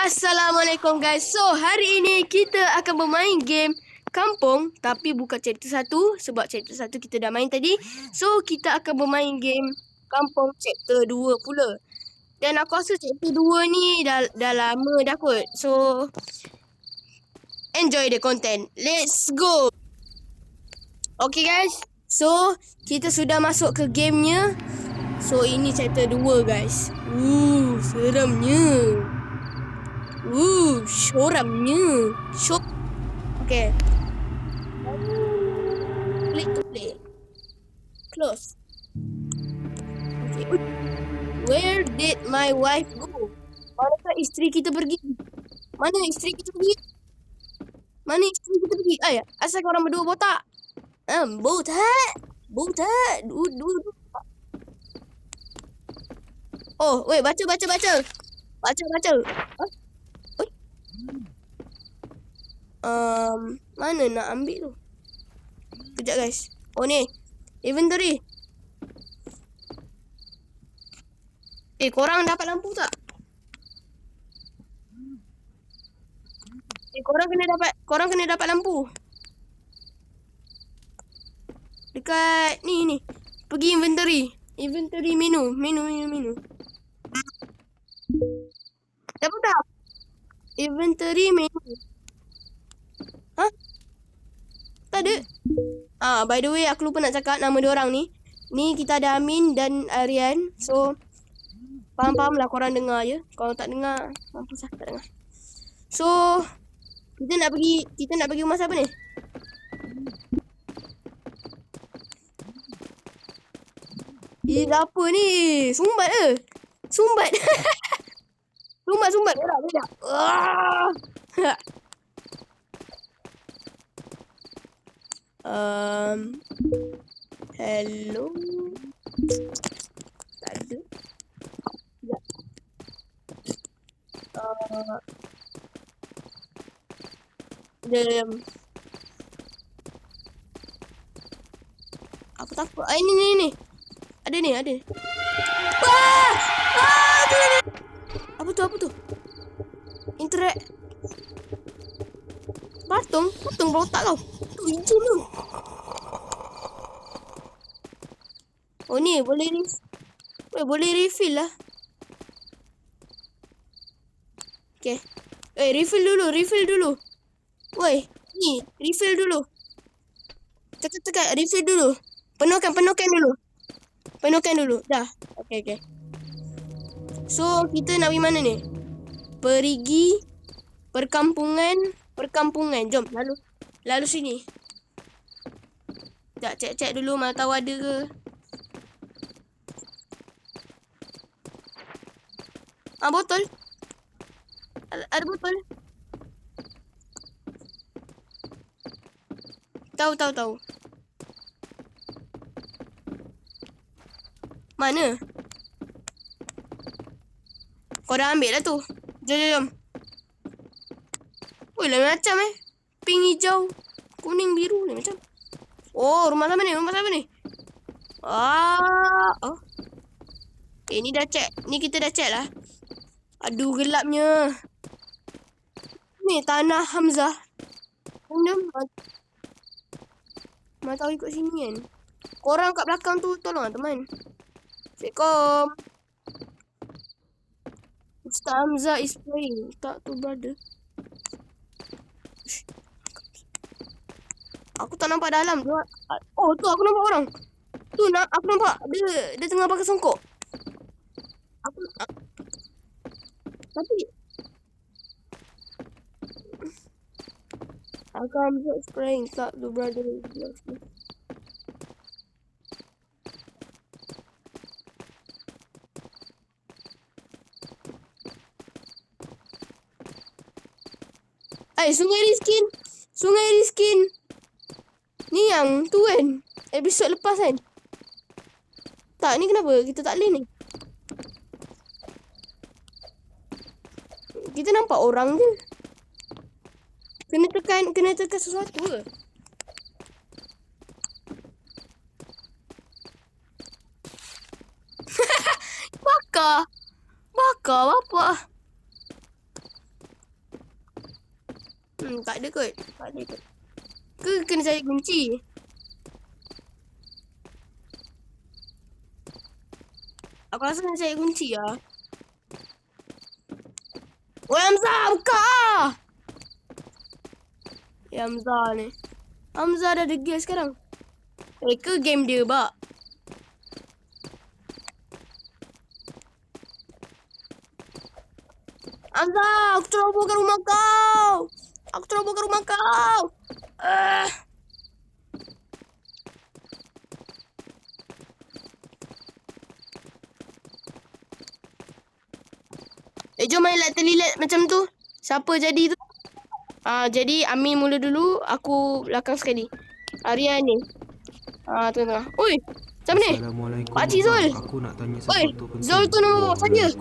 Assalamualaikum guys. So hari ini kita akan bermain game kampung, tapi bukan chapter 1 sebab chapter 1 kita dah main tadi. So kita akan bermain game kampung chapter 2 pula. Dan aku rasa chapter 2 ni dah lama dah kot. So enjoy the content. Let's go. Okay guys. So kita sudah masuk ke gamenya. So ini chapter 2 guys. Seramnya. Shoramnya. Okay. Click to play. Close. Okay. Where did my wife go? Manakah isteri kita pergi? Mana isteri kita pergi? Mana isteri kita pergi? Asal korang berdua botak? Botak. Dua. Oh, wait, baca. Baca. Mana nak ambil tu? Kejap guys. Oh ni, inventory. Korang dapat lampu tak? Korang kena dapat lampu. Dekat ni. Pergi inventory. Inventory menu. Dapat tak? Inventory menu. Hah? Tak ada. By the way, aku lupa nak cakap nama diorang ni. Ni kita ada Amin dan Aryan. So, faham lah korang dengar je. Kalau tak dengar, mampus lah tak dengar. So, kita nak pergi rumah siapa ni? Apa ni? Sumbat ke? Sumbat. Berak. Hello. Tak ada. Aku takut. Ini. Ada ni. Apa tu? Interact. Patung berotak kau. Tu hijau tu. Oh ni boleh refill lah. Okay. Refill dulu. Woi, ni refill dulu. Tekan refill dulu. Penuhkan dulu. Dah. Okay. So, kita nak pergi mana ni? Perigi perkampungan. Jom, lalu sini. Sekejap, cek dulu mana tahu ada ke. Botol. Ada botol. Tahu. Mana? Kau dah ambil lah tu. Jom. Oi, lain macam pink, hijau, kuning, biru lain macam. Oh, rumah siapa ni? Ni dah cek. Ni kita dah cek lah. Aduh, gelapnya. Ni tanah Hamzah. Mana tahu ikut sini kan. Korang kat belakang tu tolong lah teman. Assalamualaikum. Ustaz Hamzah is praying. Tak tu brother. Aku tak nampak dalam tu. Oh tu aku nampak orang. Tu aku nampak dia tengah pakai songkok. Tapi aku Hamzah is praying. Tak tu brother. Sungai Riskin. Ni yang tu kan. Episod lepas kan. Tak, ni kenapa kita tak boleh ni? Kita nampak orang je. Kena tekan sesuatu ke? Bakar bapak. Tak ada kot. Tak ada kot. Ke kena cari kunci? Aku rasa kena cari kunci lah. Oi Hamzah, buka lah! Ya Hamzah ni. Hamzah dah degil sekarang. Ke game dia, bak? Hamzah, aku ceroboh ke rumah kau! Aku ceroboh ke rumah kau! Jom main lilat macam tu. Siapa jadi tu? Jadi Amin mula dulu, aku belakang sekali. Aryan ni. Tengah-tengah. Oi, siapa ni? Assalamualaikum. Pakcik Zul. Aku nak tanya Oi, sesuatu penting. Zul tu nama bapak saya.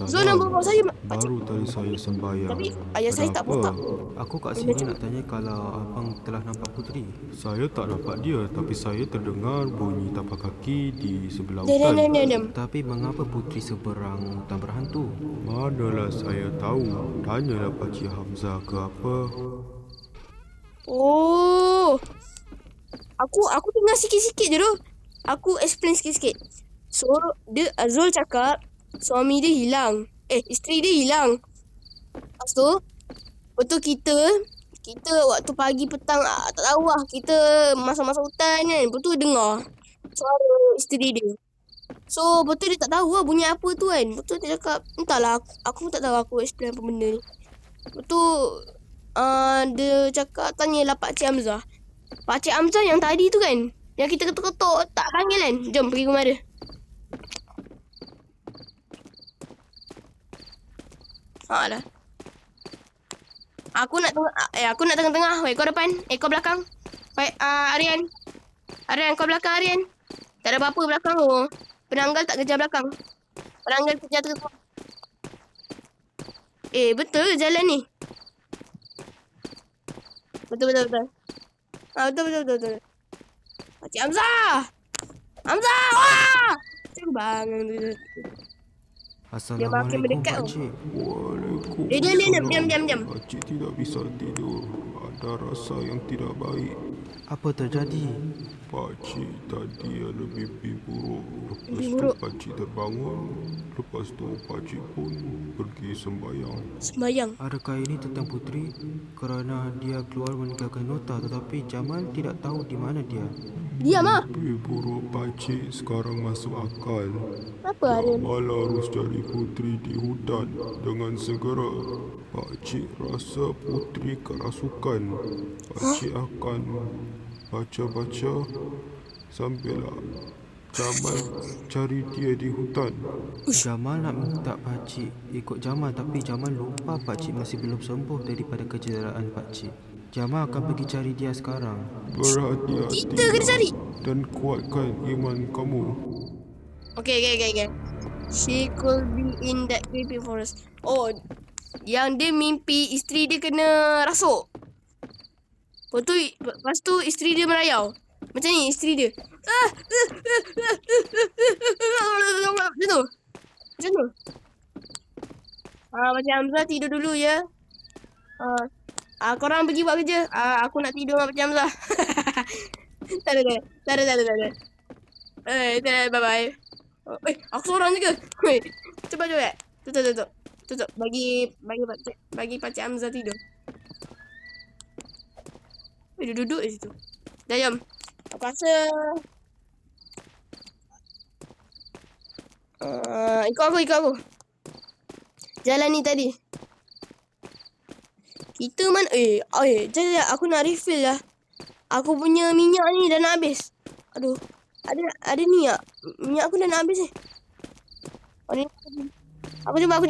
Zul nama bapak saya, pakcik. Baru tadi saya sembahyang. Tapi ayah saya tak botak. Aku kat sini nak tanya kalau abang telah nampak Putri. Saya tak nampak dia, tapi saya terdengar bunyi tapak kaki di sebelah hutan. Diam. Tapi mengapa Putri seberang hutan berhantu? Manalah saya tahu. Tanyalah Pakcik Hamzah ke apa. Oh. Aku dengar sikit-sikit je tu. Aku explain sikit-sikit. So, Zul cakap suami dia hilang. Isteri dia hilang. Lepas tu, betul kita waktu pagi petang tak tahu lah. Kita masa-masa hutan kan. Betul dengar suara isteri dia. So, betul dia tak tahu lah bunyi apa tu kan. Betul dia cakap, entahlah aku tak tahu aku explain apa benda ni. Betul dia cakap tanyalah Pakcik Hamzah. Pakcik Hamzah yang tadi tu kan, yang kita ketuk-ketuk tak panggil kan. Jom pergi rumah dia. Dah. Aku nak tengah-tengah. Weh, kau depan. Kau belakang. Baik, Aryan, kau belakang Aryan. Tak ada apa-apa belakang tu. Penanggal tak kejar belakang. Penanggal kejar terus. Betul jalan ni. Betul. Betul. Pakcik Hamzah! Wah! Cik bangun tu. Assalamualaikum Pakcik. Waalaikumsalam. Diam. Pakcik tidak bisa tidur. Ada rasa yang tidak baik. Apa terjadi? Pakcik tadi ada mimpi buruk. Lepas tu Pakcik terbangun. Lepas tu Pakcik pun pergi sembahyang. Adakah ini tentang Putri? Kerana dia keluar meninggalkan nota, tetapi Jamal tidak tahu di mana dia. Diam ah. Mimpi buruk Pakcik sekarang masuk akal. Apa Aryan? Jamal harus cari Putri di hutan dengan segera. Pakcik rasa Putri kerasukan. Pakcik akan baca-baca sambil Jamal cari dia di hutan. Jamal nak minta Pakcik ikut Jamal, tapi Jamal lupa Pakcik masih belum sembuh daripada kecederaan Pakcik. Jamal akan pergi cari dia sekarang. Berhati-hati Kita kena cari. dan kuatkan iman kamu. Okay. She could be in that creepy forest. Oh, yang dia mimpi isteri dia kena rasuk. Lepas tu isteri dia merayau. Macam ni isteri dia. Macam tu. Macam Hamzah tidur dulu ya. Korang pergi buat kerja. Aku nak tidur dengan Pakcik Hamzah. Tak ada. Bye-bye. Aku seorang je ke? Cepat. Tutup. Bagi Pakcik Hamzah tidur. Dia duduk di situ. Dah jom. Aku rasa ikut aku. Jalan ni tadi. Kita mana? Jom, aku nak refill lah. Aku punya minyak ni dah nak habis. Aduh. Ada ni tak? Minyak aku dah nak habis ni. Ni. Aku jumpa.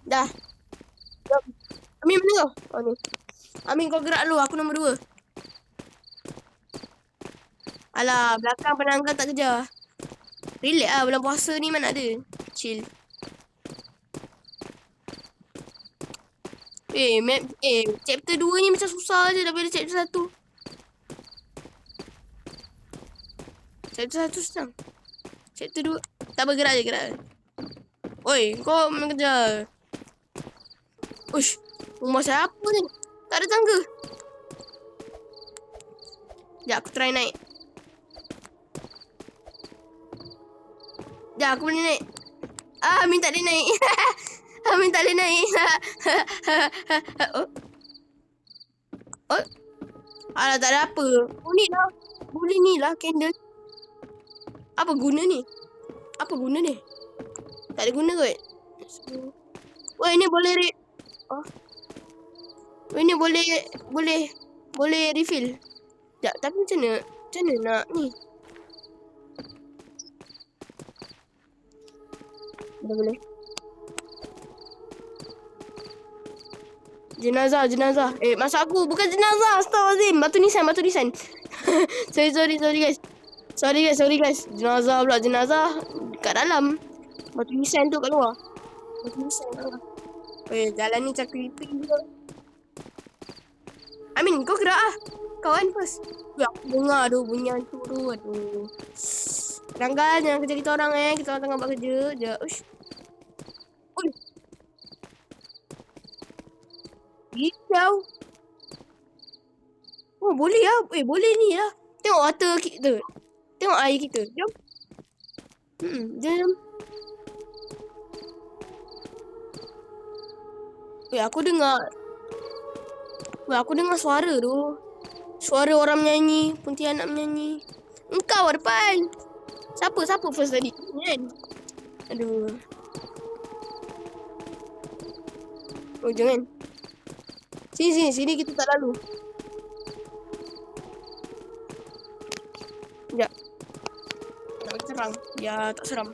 Dah. Jom. Amin mana kau? Ni. Amin kau gerak dulu. Aku nombor 2. Alah, belakang penanggal tak kejar. Relax lah, bulan puasa ni mana ada. Chill. Chapter 2 ni macam susah je daripada chapter 1. Chapter 1 senang. Chapter 2. Tak apa, gerak je, gerak je. Oi, kau main kejar. Uish, rumah siapa ni? Tak ada tangga. Sekejap, aku try naik. Sekejap, aku boleh naik. Amin tak boleh naik. Amin tak boleh naik. Oh. Oh. Alah, tak ada apa. Boleh lah. Boleh ni lah, candle. Apa guna ni? Apa guna ni? Tak ada guna kot. Wah, ini boleh oh. Ini boleh refill. Sekejap, tapi macam mana nak ni? Boleh. Jenazah. Masa aku bukan jenazah. Astagfirullahalazim. Batu nisan. Sorry guys. Jenazah kat dalam. Batu nisan tu kat luar. Jalan ni macam creepy juga. Amin, kau gerak ah. Kau kan first. Aku dengar tu bunyi hantu tu. Aduh. Ranggal jangan kerja kita orang Kita orang tengah buat kerja. Sekejap. Uish. Ui. Hijau. Oh, boleh lah. Boleh ni lah. Tengok water kita. Tengok air kita. Jom. Jom. Aku dengar suara tu. Suara orang menyanyi. Pontianak menyanyi. Engkau depan. Siapa first tadi? Kan? Aduh. Oh, jangan. Sini kita tak lalu. Sekejap. Tak bagi terang. Ya, tak seram.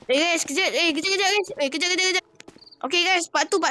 Guys, kejap guys. Kejap. Okay guys, part 2.